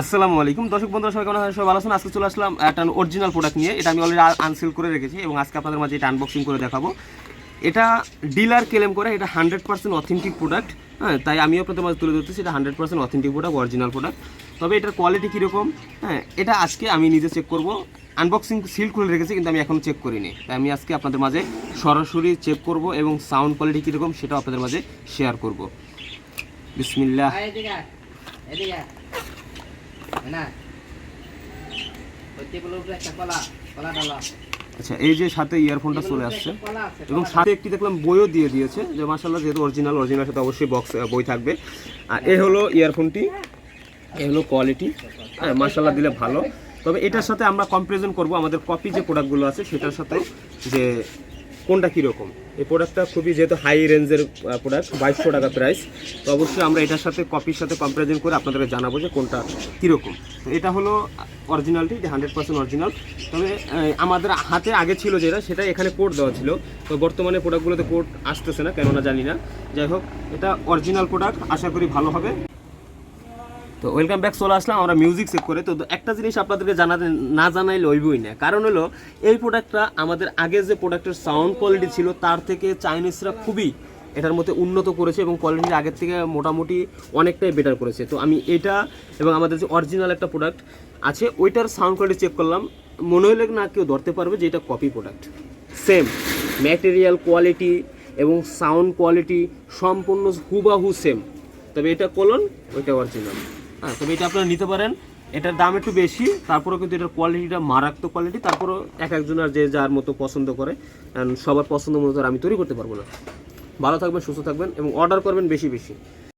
আসসালামু আলাইকুম দর্শক বন্ধুরা, সবাই কেমন আছেন? সবাই ভালো আছেন? আজকে চলে আসলাম একটা অরিজিনাল প্রোডাক্ট নিয়ে। এটা আমি অলরেডি আনসেল করে রেখেছি এবং আজকে আপনাদের মাঝে এটা আনবক্সিং করে দেখাবো। এটা ডিলার ক্লেম করে এটা 100% অথেন্টিক প্রোডাক্ট। হ্যাঁ, তাই আমিও আপনাদের মাঝে তুলে ধরতেছি এটা 100% অথেন্টিক প্রোডাক্ট, অরিজিনাল প্রোডাক্ট। তবে এটার কোয়ালিটি কীরকম, হ্যাঁ, এটা আজকে আমি নিজে চেক করব। আনবক্সিং সিল খুলে রেখেছি কিন্তু আমি এখনও চেক করিনি, তাই আমি আজকে আপনাদের মাঝে সরাসরি চেক করব এবং সাউন্ড কোয়ালিটি কীরকম সেটাও আপনাদের মাঝে শেয়ার করব। বিসমিল্লাহ। আচ্ছা, এই যে সাথে ইয়ারফোনটা চলে আসছে এবং সাথে একটি দেখলাম বইও দিয়ে দিয়েছে, যে মাশাআল্লাহ যেহেতু অরিজিনাল সাথে অবশ্যই বই থাকবে। আর এই হলো ইয়ারফোনটি, এই হলো কোয়ালিটি। হ্যাঁ, মাশাআল্লাহ দিলে ভালো। তবে এটার সাথে আমরা কম্পারিজন করব আমাদের কপি যে প্রোডাক্টগুলো আছে সেটার সাথে, যে কোনটা কীরকম। এই প্রোডাক্টটা খুবই যেহেতু হাই রেঞ্জের প্রোডাক্ট, 2200 টাকা প্রাইস, তো অবশ্যই আমরা এটার সাথে কপির সাথে কম্পারিজন করে আপনাদেরকে জানাবো যে কোনটা কীরকম। তো এটা হলো অরিজিনালটি, এটা 100% অরিজিনাল। তবে আমাদের হাতে আগে ছিল যেটা, সেটা এখানে কোড দেওয়া ছিল। তো বর্তমানে প্রোডাক্টগুলোতে কোড আসতেছে না, কেননা জানি না। যাই হোক, এটা অরিজিনাল প্রোডাক্ট, আশা করি ভালো হবে। তো ওয়েলকাম ব্যাক, চলে আসলাম আমরা মিউজিক চেক করে। তো একটা জিনিস আপনাদেরকে না জানাইলে হইবই না, কারণ হলো এই প্রোডাক্টটা আমাদের আগে যে প্রোডাক্টের সাউন্ড কোয়ালিটি ছিল তার থেকে চাইনিজরা খুবই এটার মধ্যে উন্নত করেছে এবং কোয়ালিটি আগের থেকে মোটামুটি অনেকটাই বেটার করেছে। তো আমি এটা এবং আমাদের যে অরিজিনাল একটা প্রোডাক্ট আছে ওইটার সাউন্ড কোয়ালিটি চেক করলাম, মনে হলে না কেউ ধরতে পারবে যে এটা copy product. Same material quality এবং সাউন্ড কোয়ালিটি সম্পূর্ণ হুবাহু সেম। তবে এটা কলন, ওইটা অরিজিনাল। হ্যাঁ, তবে এটা আপনারা নিতে পারেন। এটার দাম একটু বেশি, তারপরেও কিন্তু এটার কোয়ালিটিটা মারাত্মক কোয়ালিটি। তারপরেও এক একজনের যে যার মতো পছন্দ করে, সবার পছন্দ মতো আমি তৈরি করতে পারবো না। ভালো থাকবেন, সুস্থ থাকবেন এবং অর্ডার করবেন বেশি বেশি।